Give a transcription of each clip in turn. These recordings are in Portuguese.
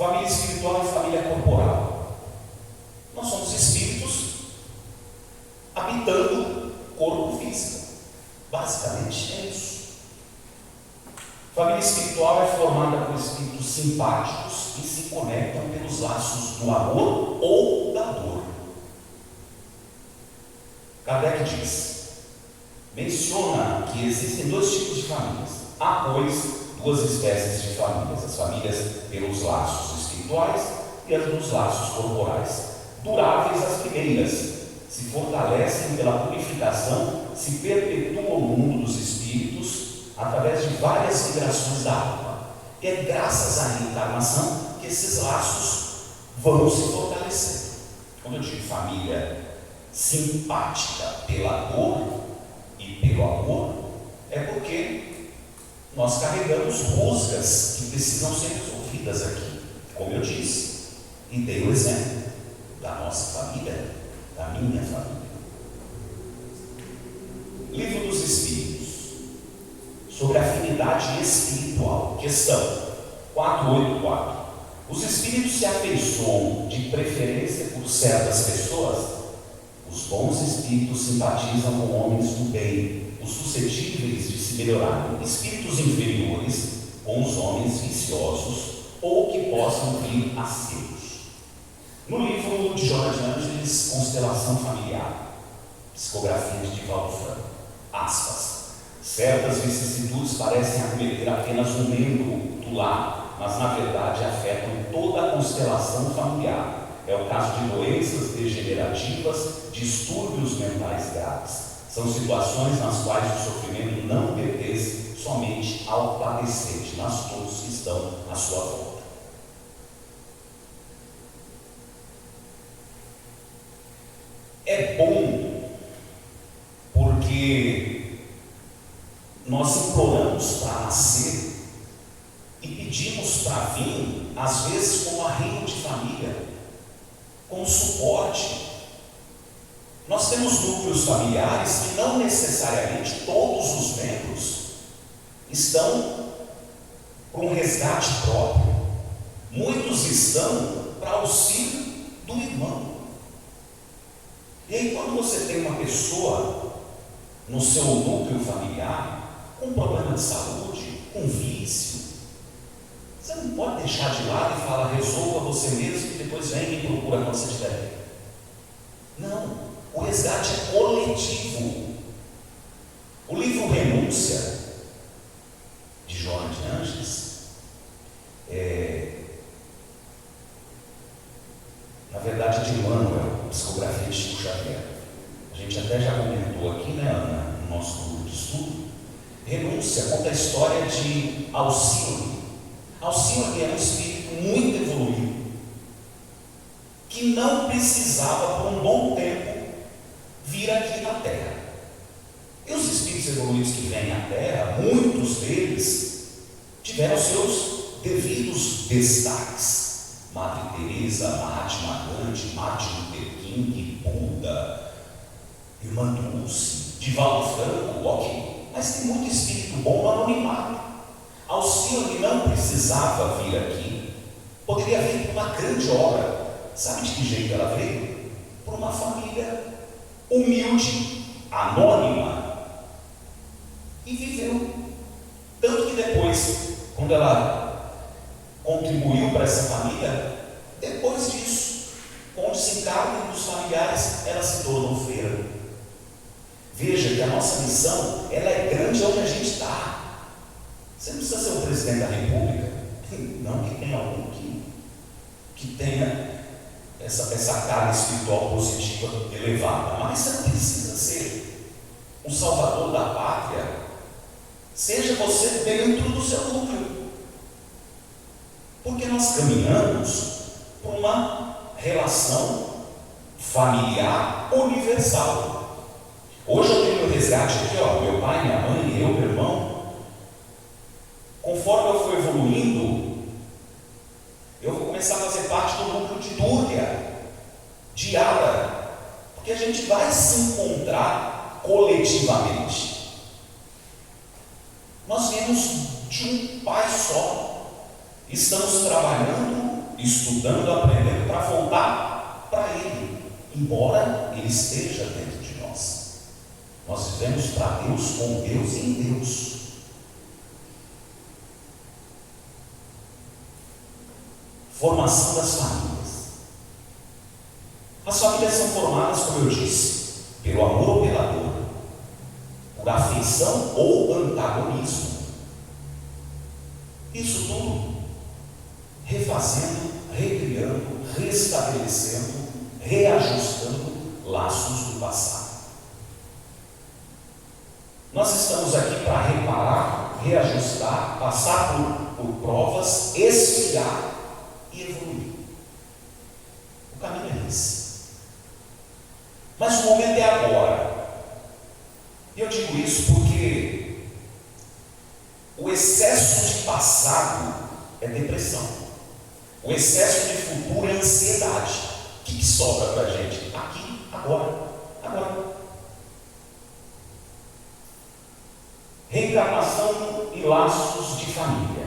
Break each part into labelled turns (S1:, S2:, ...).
S1: Família espiritual e família corporal. Nós somos espíritos habitando corpo físico. Basicamente é isso. Família espiritual é formada por espíritos simpáticos que se conectam pelos laços do amor ou da dor. Kardec menciona que existem dois tipos de famílias. Há, pois, duas espécies de famílias: as famílias pelos laços espirituais e as dos laços corporais. Duráveis as primeiras, se fortalecem pela purificação, se perpetuam no mundo dos espíritos através de várias vibrações da alma. E é graças à reencarnação que esses laços vão se fortalecendo. Quando eu digo família simpática pela dor e pelo amor, é porque nós carregamos rusgas que precisam ser resolvidas aqui, como eu disse, e dei o exemplo da nossa família, da minha família. Livro dos Espíritos, sobre afinidade espiritual, questão 484. Os espíritos se afeiçoam de preferência por certas pessoas. Os bons espíritos simpatizam com homens do bem, os suscetíveis de se melhorarem. Espíritos inferiores com os homens viciosos ou que possam vir a ser-los. No livro de Joana de Ângeles, Constelação Familiar, psicografia de Divaldo Franco, aspas: certas vicissitudes parecem acometer apenas um membro do lar, mas na verdade afetam toda a constelação familiar. É o caso de doenças degenerativas, distúrbios mentais graves. São situações nas quais o sofrimento não pertence somente ao padecente, mas todos que estão à sua volta. É bom porque nós imploramos para nascer e pedimos para vir, às vezes como arreio de família, como suporte. Nós temos núcleos familiares que não necessariamente todos os membros estão com um resgate próprio. Muitos estão para auxílio do irmão. E aí, quando você tem uma pessoa no seu núcleo familiar com problema de saúde, com vício, você não pode deixar de lado e falar: resolva você mesmo e depois vem e me procura quando você estiver bem. Não, o resgate é coletivo. O livro Renúncia, de Joana de Ângeles, na verdade de Emmanuel, psicografia de Chico Xavier. A gente até já comentou aqui, né, Ana, no nosso grupo de estudo. Renúncia conta a história de Alcíone. Alcíone era um espírito muito evoluído, que não precisava, por um bom tempo, vir aqui na Terra. E os espíritos evoluídos que vêm à Terra, muitos deles tiveram seus devidos destaques. Madre Teresa, Mahatma Gandhi, Martin Luther King, Buda, Irmã Dulce, Divaldo Franco, ok. Mas tem muito espírito bom no anonimato. Alcíone não precisava vir aqui, poderia vir por uma grande obra. Sabe de que jeito ela veio? Por uma família humilde, anônima, e viveu. Tanto que depois, quando ela contribuiu para essa família, depois disso, com o desencargo dos familiares, ela se tornou freira. Veja que a nossa missão, ela é grande onde a gente está. Você não precisa ser o presidente da República, não que tenha algum que tenha essa carga espiritual positiva elevada, mas você não precisa ser um salvador da pátria. Seja você dentro do seu núcleo, porque nós caminhamos por uma relação familiar universal. Hoje eu tenho o resgate aqui, meu pai, minha mãe, eu, meu irmão. Conforme eu for evoluindo, eu vou começar a fazer parte do núcleo de Dúria, de Ara, porque a gente vai se encontrar coletivamente. Nós viemos de um pai só, estamos trabalhando estudando, aprendendo para voltar para Ele, embora Ele esteja dentro de nós. Nós vivemos para Deus, com Deus e em Deus. Formação das famílias. As famílias são formadas, como eu disse, pelo amor ou pela dor, por afeição ou antagonismo. Isso tudo refazendo, recriando, restabelecendo, reajustando laços do passado. Nós estamos aqui para reparar, reajustar, passar por provas, esfriar e evoluir. O caminho é esse. Mas o momento é agora. E eu digo isso porque o excesso de passado é depressão. O excesso de futuro é ansiedade. O que sobra para a gente? Aqui, agora. Reencarnação e laços de família.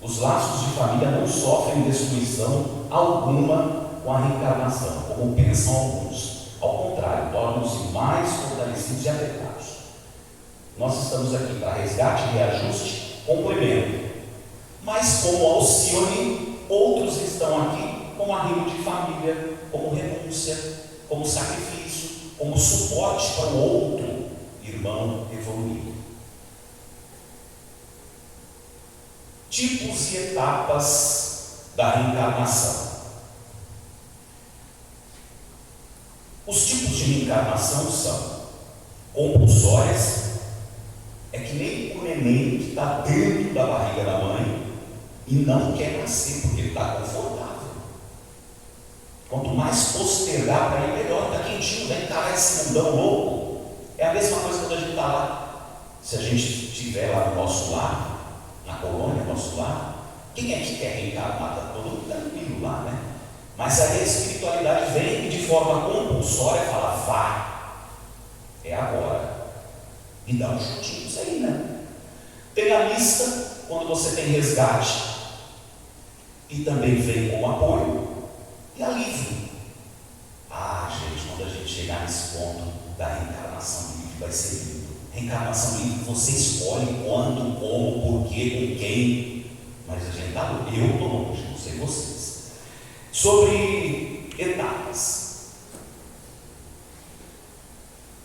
S1: Os laços de família não sofrem destruição alguma com a reencarnação, como pensam alguns. Ao contrário, tornam-se mais fortalecidos e adequados. Nós estamos aqui para resgate, reajuste, complemento. Mas como Alcione, outros estão aqui como arrimo de família, como renúncia, como sacrifício, como suporte para o outro irmão evoluir. Tipos e etapas da reencarnação. Os tipos de reencarnação são compulsórias, é que nem o neném que está dentro da barriga da mãe e não quer nascer porque ele está confortável. Quanto mais postergar para ele, melhor. Está quentinho, vai encarar esse mundão louco. É a mesma coisa quando a gente está lá. Se a gente estiver lá no nosso lar, na colônia, nosso lar, quem é que quer reencarnar? Está todo mundo tranquilo lá, né? Mas aí a espiritualidade vem e de forma compulsória fala, vai, é agora. E dá uns chutinhos aí, né? Tem a lista, quando você tem resgate, e também vem como apoio, e alívio. Gente, quando a gente chegar nesse ponto da reencarnação livre, vai ser lindo. Reencarnação livre, você escolhe quando, como, porquê, com quem, mas a gente está louco. Eu estou longe, não sei vocês. Sobre etapas.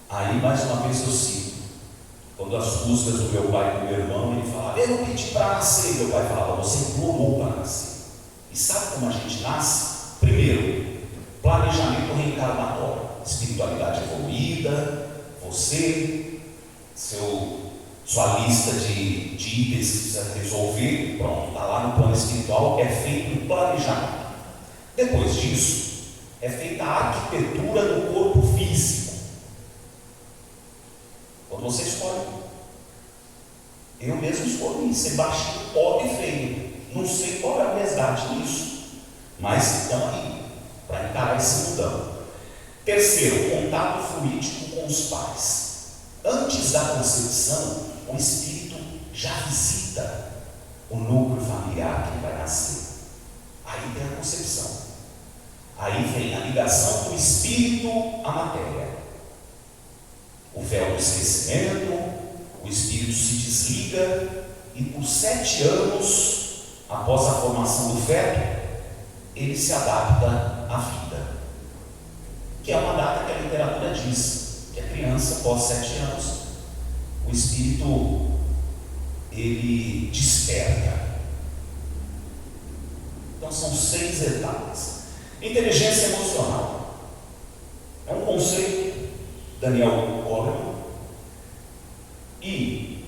S1: Aí, mais uma vez, eu cito. Quando as buscas do meu pai e do meu irmão, ele falava, eu não pedi para nascer. Meu pai falava, você implorou para nascer. E sabe como a gente nasce? Primeiro, planejamento reencarnatório. Espiritualidade evoluída, você, sua lista de itens que precisa resolver, pronto, está lá no plano espiritual, é feito um planejamento. Depois disso, é feita a arquitetura do corpo físico. Quando você escolhe, eu mesmo escolhi ser baixinho, pobre e feio. Não sei qual é o resgate nisso, mas estamos aí para encarar esse mundão. Terceiro, contato fluídico com os pais. Antes da concepção, o espírito já visita o núcleo familiar que vai nascer. Aí tem a concepção. Aí vem a ligação do espírito à matéria. O véu do esquecimento, o espírito se desliga e por 7 anos, após a formação do feto, ele se adapta à vida. Que é uma data que a literatura diz, que a criança, após 7 anos, o espírito, ele desperta. Então são 6 etapas. Inteligência emocional é um conceito, Daniel Goleman, e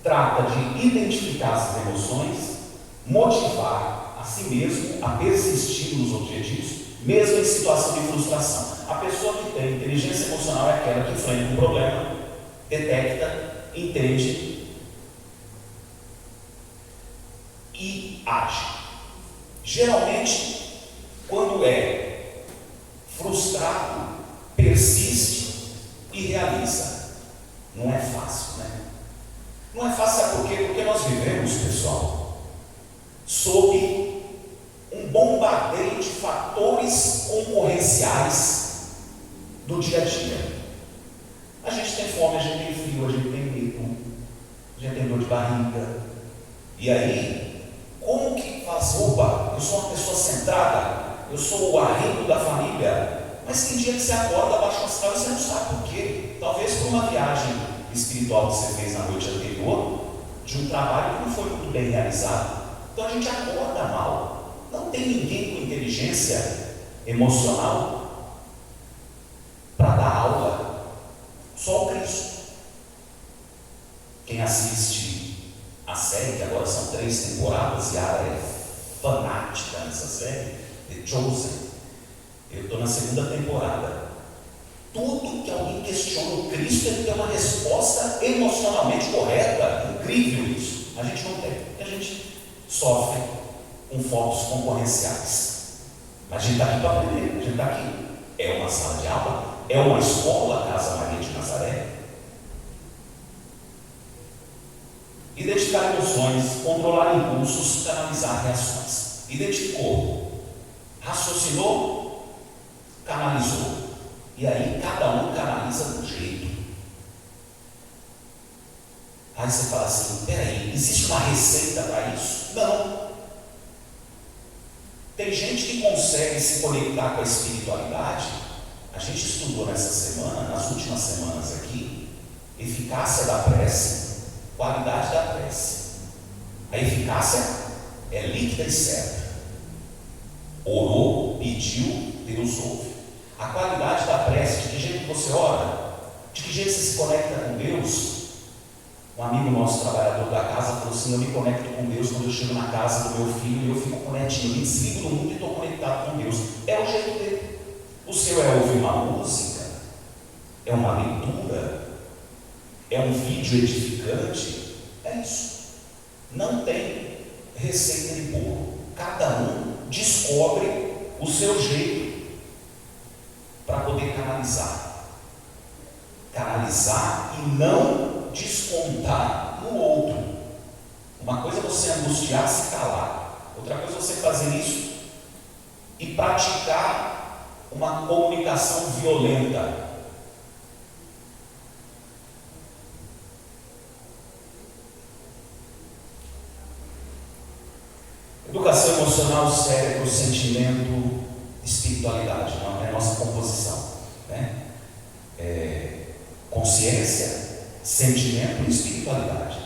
S1: trata de identificar as emoções, motivar a si mesmo a persistir nos objetivos, mesmo em situação de frustração. A pessoa que tem inteligência emocional é aquela que enfrenta um problema, detecta, entende e age. Geralmente, quando é frustrado, persiste e realiza. Não é fácil, né? Não é fácil, sabe por quê? Porque nós vivemos, pessoal, sob um bombardeio fatores concorrenciais do dia a dia. A gente tem fome, a gente tem frio, a gente tem medo, a gente tem dor de barriga. E aí, como que faz? Opa, eu sou uma pessoa centrada, eu sou o arrego da família. Mas tem dia que você acorda abaixo astral e você não sabe por quê. Talvez por uma viagem espiritual que você fez na noite anterior, de um trabalho que não foi muito bem realizado. Então a gente acorda mal. Não tem ninguém com inteligência emocional para dar aula. Só o Cristo. Quem assiste a série, que agora são 3 temporadas, e a Ara é fanática nessa série, The Chosen. Eu estou na 2ª temporada. Tudo que alguém questiona o Cristo, ele tem uma resposta emocionalmente correta. Incrível isso. A gente não tem. A gente sofre com focos concorrenciais. Mas a gente está aqui para aprender. A gente está aqui. É uma sala de aula? É uma escola, Casa Maria de Nazaré? Identificar emoções, controlar impulsos, canalizar reações. Identificou, raciocinou, canalizou. E aí cada um canaliza de um jeito. Aí você fala assim, peraí, existe uma receita para isso? Não. Tem gente que consegue se conectar com a espiritualidade. A gente estudou nessa semana, nas últimas semanas aqui, eficácia da prece, qualidade da prece. A eficácia é líquida e certa. Orou, pediu, Deus ouve. A qualidade da prece, de que jeito você ora, de que jeito você se conecta com Deus. Um amigo nosso, trabalhador da casa, falou assim, eu me conecto com Deus quando eu chego na casa do meu filho e eu fico conectinho, eu me desligo do mundo e estou conectado com Deus. É o jeito dele. O seu é ouvir uma música, é uma leitura, é um vídeo edificante, é isso. Não tem receita de bolo. Cada um descobre o seu jeito para poder canalizar. Canalizar e não descontar no outro. Uma coisa é você angustiar, se calar. Outra coisa é você fazer isso e praticar uma comunicação violenta. Educação emocional, cérebro, sentimento, espiritualidade, não é a nossa composição, né? Consciência, sentimento e espiritualidade.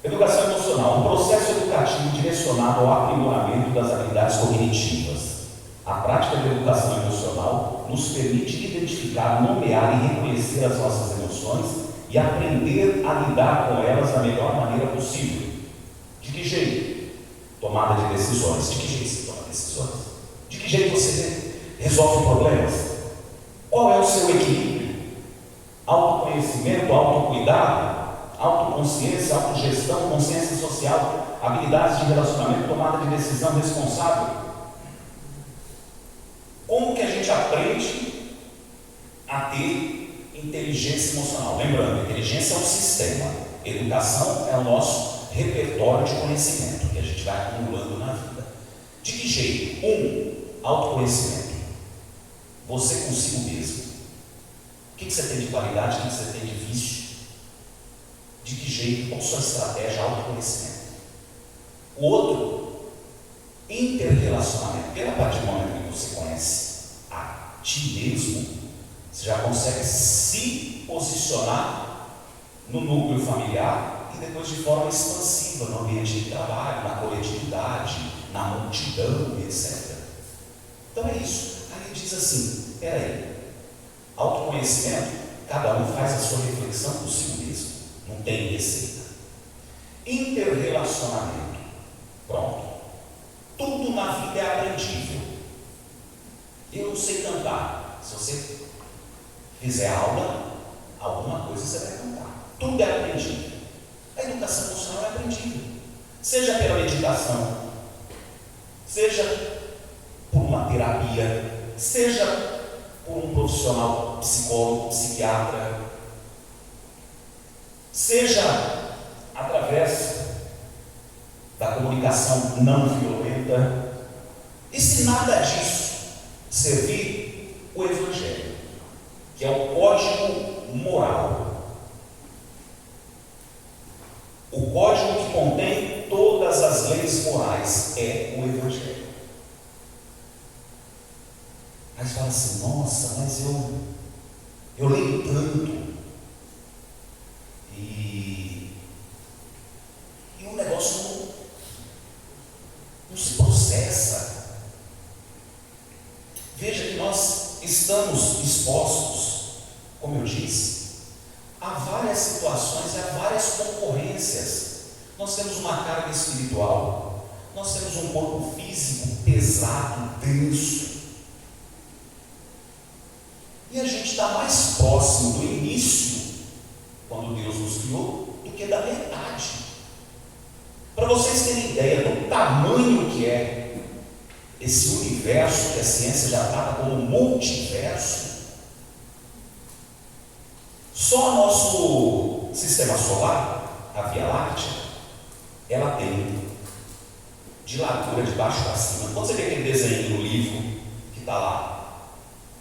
S1: Educação emocional, um processo educativo direcionado ao aprimoramento das habilidades cognitivas. A prática de educação emocional nos permite identificar, nomear e reconhecer as nossas emoções e aprender a lidar com elas da melhor maneira possível. De que jeito? Tomada de decisões. De que jeito você toma decisões? De que jeito você resolve problemas? Qual é o seu equilíbrio? Autoconhecimento, autocuidado, autoconsciência, autogestão, consciência social, habilidades de relacionamento, tomada de decisão responsável. Como que a gente aprende a ter inteligência emocional? Lembrando, inteligência é um sistema, educação é o nosso repertório de conhecimento que a gente vai acumulando na vida. De que jeito? Autoconhecimento. Você consigo mesmo. O que você tem de qualidade, o que você tem de vício? De que jeito? Qual a sua estratégia? Autoconhecimento. O outro, interrelacionamento. Porque a partir do momento que você conhece a ti mesmo, você já consegue se posicionar no núcleo familiar e depois de forma expansiva no ambiente de trabalho, na coletividade, na multidão, etc. Então é isso. Aí ele diz assim, peraí, autoconhecimento, cada um faz a sua reflexão consigo mesmo, não tem receita. Interrelacionamento, pronto. Tudo na vida é aprendível. Eu não sei cantar. Se você fizer aula, alguma coisa você vai cantar. Tudo é aprendível. A educação emocional é aprendível. Seja pela meditação, seja por uma terapia, seja por um profissional psicólogo, psiquiatra, seja através da comunicação comunicação não violenta. E se nada disso servir o Evangelho, que é o código moral, o código que contém todas as leis morais, é o Evangelho. Aí você fala assim: nossa, mas eu leio tanto, e o negócio não se processa. Veja que nós estamos expostos, como eu disse, a várias situações e a várias concorrências. Nós temos uma carga espiritual, nós temos um corpo físico pesado, denso, e a gente está mais próximo do início, quando Deus nos criou, do que da metade. Para vocês terem ideia do tamanho que é esse universo, que a ciência já trata como multiverso, só nosso sistema solar, a Via Láctea, ela tem de largura de baixo para cima. Quando você vê aquele desenho no livro que está lá,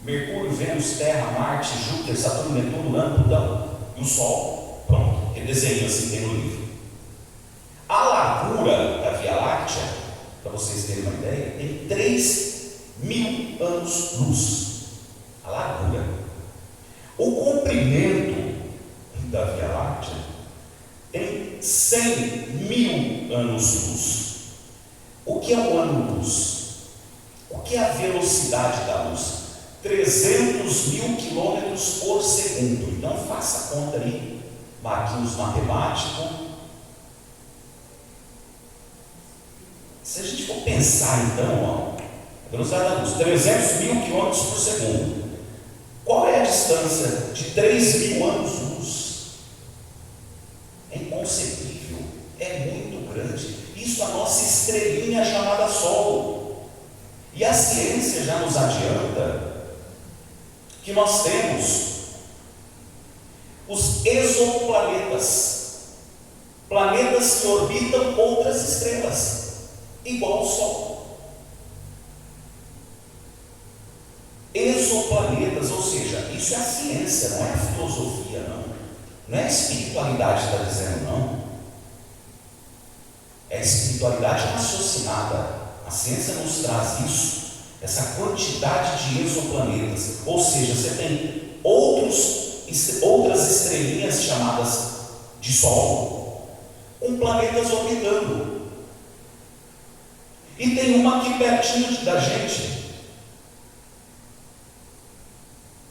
S1: Mercúrio, Vênus, Terra, Marte, Júpiter, Saturno, Netuno, Urano, Plutão e o Sol, pronto, aquele desenho assim tem no livro. A largura da Via Láctea, para vocês terem uma ideia, tem 3.000 anos-luz. A largura. O comprimento da Via Láctea tem 100.000 anos-luz. O que é um ano-luz? O que é a velocidade da luz? 300.000 quilômetros por segundo. Então faça a conta aí, Marquinhos matemático. Se a gente for pensar então, a velocidade da luz, 300.000 quilômetros por segundo. Qual é a distância de 3.000 anos-luz? É inconcebível, é muito grande. Isso a nossa estrelinha chamada Sol. E a ciência já nos adianta que nós temos os exoplanetas, planetas que orbitam outras estrelas, igual ao Sol. Exoplanetas, ou seja, isso é a ciência, não é a filosofia, não é a espiritualidade que está dizendo, não. É a espiritualidade raciocinada. A ciência nos traz isso, essa quantidade de exoplanetas, ou seja, você tem outras estrelinhas chamadas de Sol, com planetas orbitando. E tem uma aqui pertinho da gente,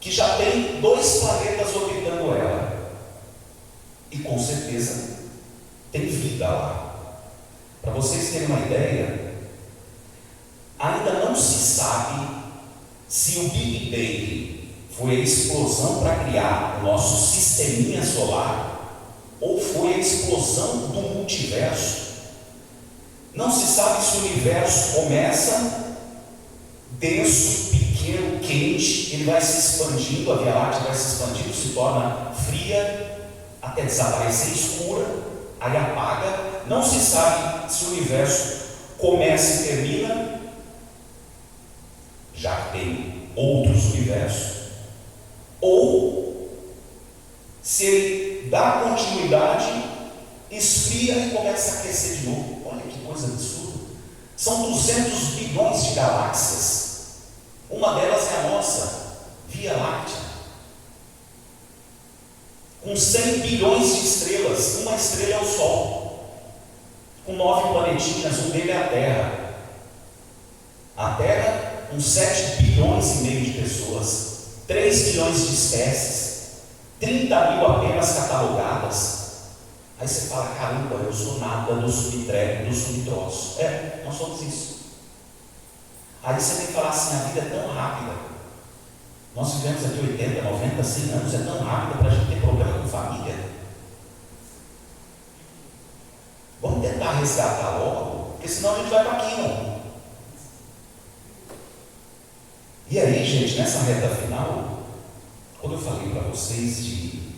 S1: que já tem 2 planetas orbitando ela, e com certeza tem vida lá. Para vocês terem uma ideia, ainda não se sabe se o Big Bang foi a explosão para criar o nosso sisteminha solar ou foi a explosão do multiverso. Não se sabe se o universo começa denso, pequeno, quente, ele vai se expandindo, a Via Láctea vai se expandindo, se torna fria, até desaparecer, escura, aí apaga. Não se sabe se o universo começa e termina, já que tem outros universos, ou se ele dá continuidade, esfria e começa a aquecer de novo. Olha que coisa absurda. São 200 bilhões de galáxias. Uma delas é a nossa, Via Láctea, com 100 bilhões de estrelas. Uma estrela é o Sol, com 9 planetinhas, um dele é a Terra. A Terra com 7 bilhões e meio de pessoas, 3 bilhões de espécies, 30.000 apenas catalogadas. Aí você fala: caramba, eu sou nada do subtréco, do subtroço. Nós somos isso. Aí você tem que falar assim: a vida é tão rápida. Nós vivemos aqui 80, 90, 100 anos, é tão rápida para a gente ter problema com família. Vamos tentar resgatar logo, porque senão a gente vai para aqui, não. E aí, gente, nessa reta final, quando eu falei para vocês que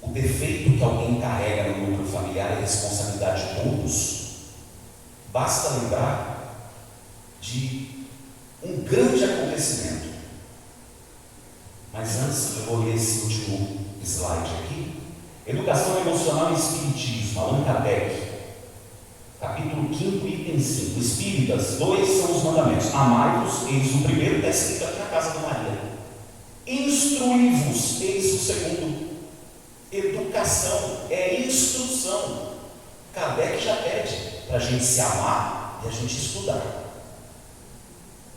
S1: o defeito que alguém carrega no núcleo familiar é responsabilidade de todos, basta lembrar de um grande acontecimento. Mas antes, eu vou ler esse último slide aqui. Educação Emocional e Espiritismo, Allan Kardec, capítulo 5, item 5. Espíritas, 2 são os mandamentos. Amai-vos, eis o primeiro, está escrito aqui na casa de Maria. Instruí-vos, eis o segundo. Educação é instrução. Kardec já pede para a gente se amar e a gente estudar.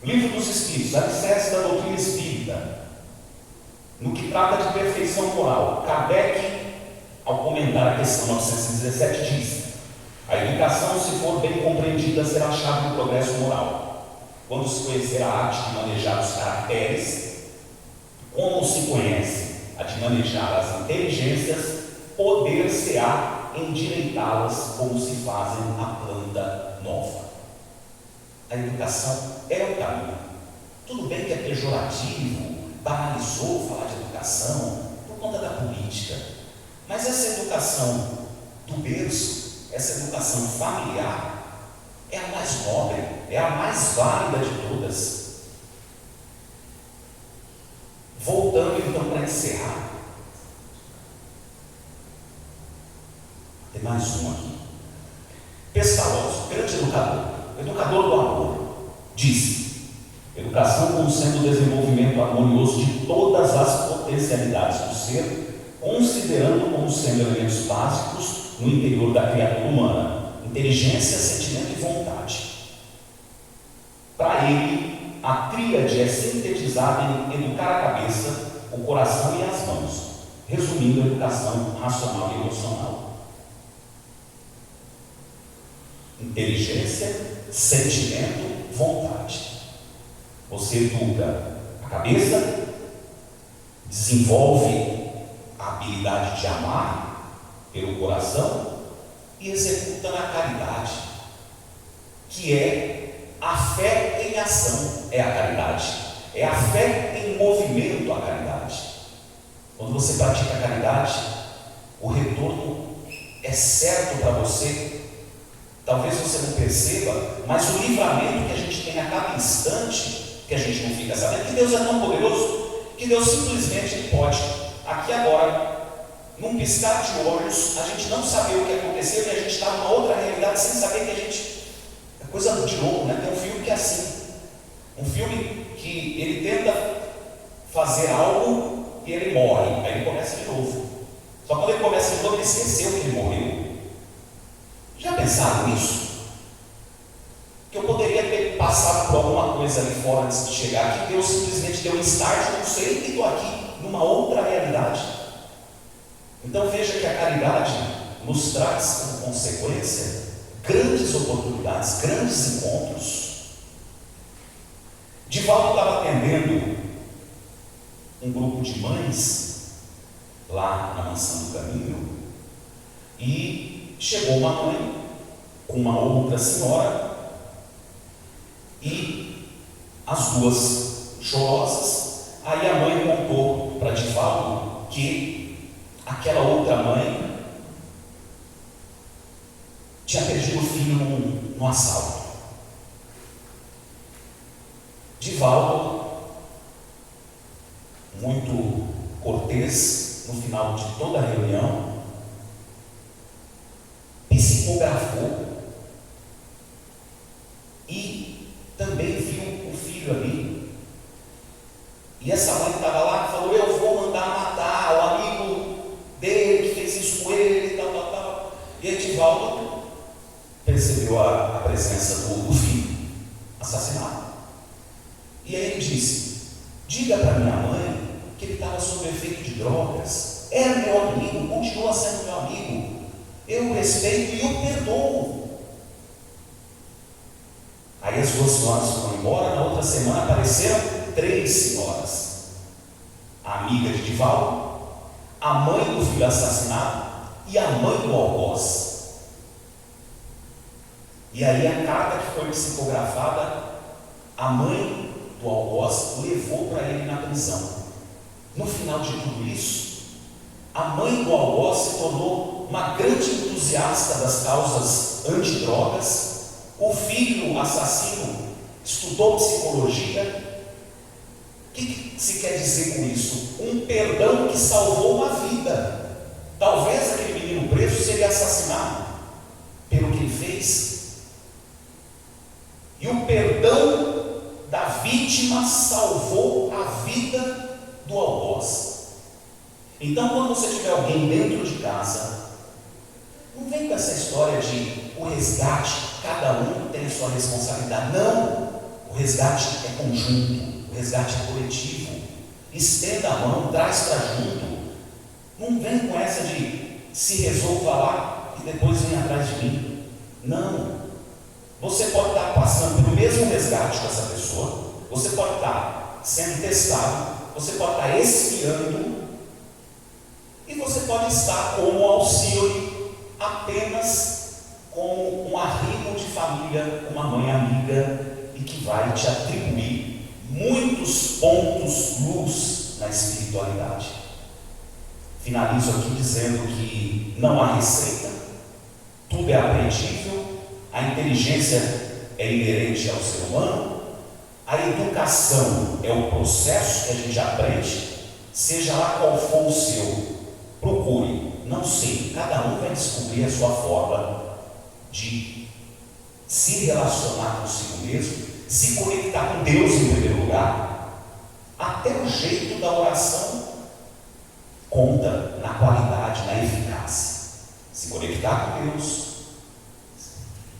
S1: Livro dos Espíritos, Alicerce da Doutrina Espírita, no que trata de perfeição moral, Kardec, ao comentar a questão 917, diz: a educação, se for bem compreendida, será a chave do progresso moral. Quando se conhecer a arte de manejar os caracteres, como se conhece a de manejar as inteligências, poder-se-á endireitá-las como se fazem a planta nova. A educação é o caminho. Tudo bem que é pejorativo, banalizou falar de educação por conta da política, mas essa educação do berço, essa educação familiar, é a mais nobre, é a mais válida de todas. Voltando então para encerrar, tem mais um aqui. Pestalozzi, grande educador do amor, disse: educação como sendo o desenvolvimento harmonioso de todas as potencialidades do ser, considerando como sendo elementos básicos no interior da criatura humana, inteligência, sentimento e vontade. Para ele, a tríade é sintetizada em educar a cabeça, o coração e as mãos, resumindo a educação racional e emocional. Inteligência, sentimento, vontade. Você educa a cabeça, desenvolve a habilidade de amar pelo coração e executa na caridade, que é a fé em ação, é a caridade. É a fé em movimento, a caridade. Quando você pratica a caridade, o retorno é certo para você. Talvez você não perceba, mas o livramento que a gente tem a cada instante, que a gente não fica sabendo, que Deus é tão poderoso, que Deus simplesmente ele pode, aqui agora, num piscar de olhos, a gente não saber o que aconteceu e a gente está numa outra realidade sem saber que a gente... É coisa de louco, né? Tem um filme que é assim. Um filme que ele tenta fazer algo e ele morre. Aí ele começa de novo. Só quando ele começa de novo, ele esqueceu que ele morreu. Já pensaram nisso? Que eu poderia ter passado por alguma coisa ali fora antes de chegar aqui, Deus simplesmente deu um start, não sei, e estou aqui numa outra realidade. Então veja que a caridade nos traz como consequência grandes oportunidades, grandes encontros. Divaldo estava atendendo um grupo de mães lá na Mansão do Caminho e chegou uma mãe com uma outra senhora e as duas chorosas. Aí a mãe contou para Divaldo que aquela outra mãe tinha perdido o filho num assalto. Divaldo, muito cortês, no final de toda a reunião, psicografou e também viu o filho ali. E essa mãe estava lá e falou: eu vou mandar matar o amigo dele que fez isso com ele, tal, tal, tal. E Divaldo percebeu a presença do filho assassinado. E aí ele disse: diga para minha mãe que ele estava sob efeito de drogas, era meu amigo, continua sendo meu amigo, eu o respeito e eu perdoo. Aí as duas senhoras foram embora. Na outra semana apareceram 3 senhoras: a amiga de Divaldo, a mãe do filho assassinado e a mãe do algoz. E aí a carta que foi psicografada, a mãe do algoz levou para ele na prisão. No final de tudo isso, A mãe do algoz se tornou uma grande entusiasta das causas antidrogas. O filho assassino estudou psicologia. O que se quer dizer com isso? Um perdão que salvou uma vida. Talvez aquele menino preso seria assassinado pelo que ele fez. E o perdão da vítima salvou a vida do algoz. Então, quando você tiver alguém dentro de casa, não vem com essa história de o resgate, cada um tem a sua responsabilidade. Não, o resgate é conjunto, o resgate é coletivo. Estenda a mão, traz para junto. Não vem com essa de se resolva lá e depois vem atrás de mim. Não. Você pode estar passando pelo mesmo resgate com essa pessoa, você pode estar sendo testado, você pode estar esfriando, e você pode estar como auxílio, apenas como um arrimo de família, uma mãe amiga, e que vai te atribuir muitos pontos luz na espiritualidade. Finalizo aqui dizendo que não há receita, tudo é aprendível, a inteligência é inerente ao ser humano, a educação é o processo que a gente aprende, seja lá qual for o seu. Procure, não sei, cada um vai descobrir a sua forma de se relacionar consigo mesmo, se conectar com Deus em primeiro lugar. Até o jeito da oração conta na qualidade, na eficácia. Se conectar com Deus,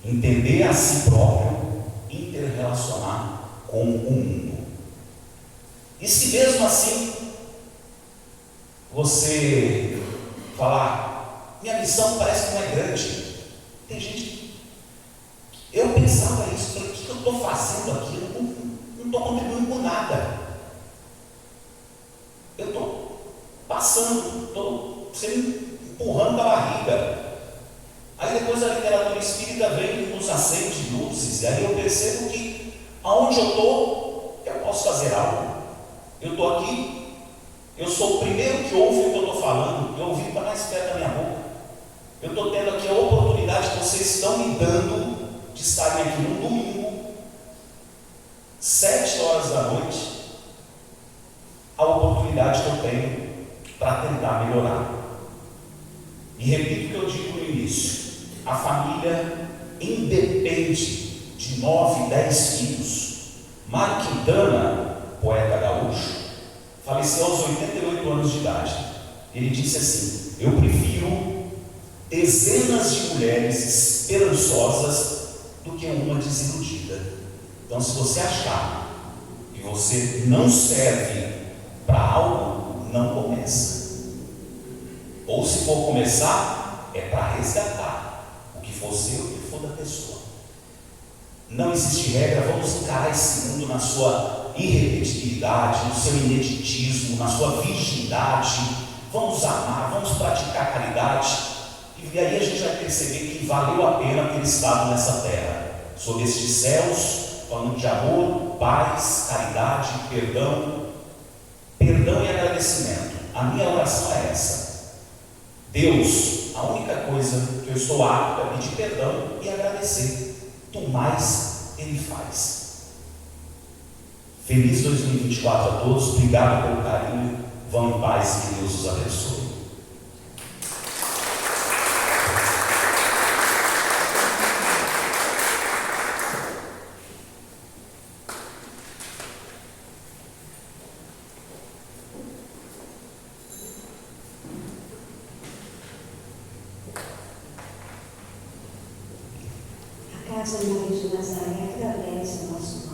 S1: entender a si próprio, interrelacionar com o mundo. E se mesmo assim você falar, minha missão parece que não é grande. Tem gente, eu pensava isso, o que eu estou fazendo aqui? Eu não estou contribuindo com nada. Eu estou passando, estou sendo empurrando a barriga. Aí depois a literatura espírita vem e nos acende luzes, e aí eu percebo que aonde eu estou, eu posso fazer algo. Eu estou aqui. Eu sou o primeiro que ouve o que eu estou falando, eu ouvi para mais perto da minha boca. Eu estou tendo aqui a oportunidade que vocês estão me dando de estarem aqui no domingo, 7 horas da noite, a oportunidade que eu tenho para tentar melhorar. E repito o que eu digo no início: a família independe de 9, 10 filhos. Mário Quintana, poeta gaúcho, faleceu aos 88 anos de idade. Ele disse assim: eu prefiro dezenas de mulheres esperançosas do que uma desiludida. Então, se você achar que você não serve para algo, não começa. Ou se for começar, é para resgatar o que for seu e o que for da pessoa. Não existe regra, vamos encarar esse mundo na sua irrepetibilidade, no seu ineditismo, na sua virgindade. Vamos amar, vamos praticar caridade, e aí a gente vai perceber que valeu a pena ter estado nessa terra, sob estes céus, falando de amor, paz, caridade, perdão e agradecimento. A minha oração é essa: Deus, a única coisa que eu estou apto é pedir perdão e agradecer. Do mais Ele faz. Feliz 2024 a todos, obrigado pelo carinho, vão em paz, que Deus os abençoe.
S2: A Casa Maria de Nazaré agradece ao nosso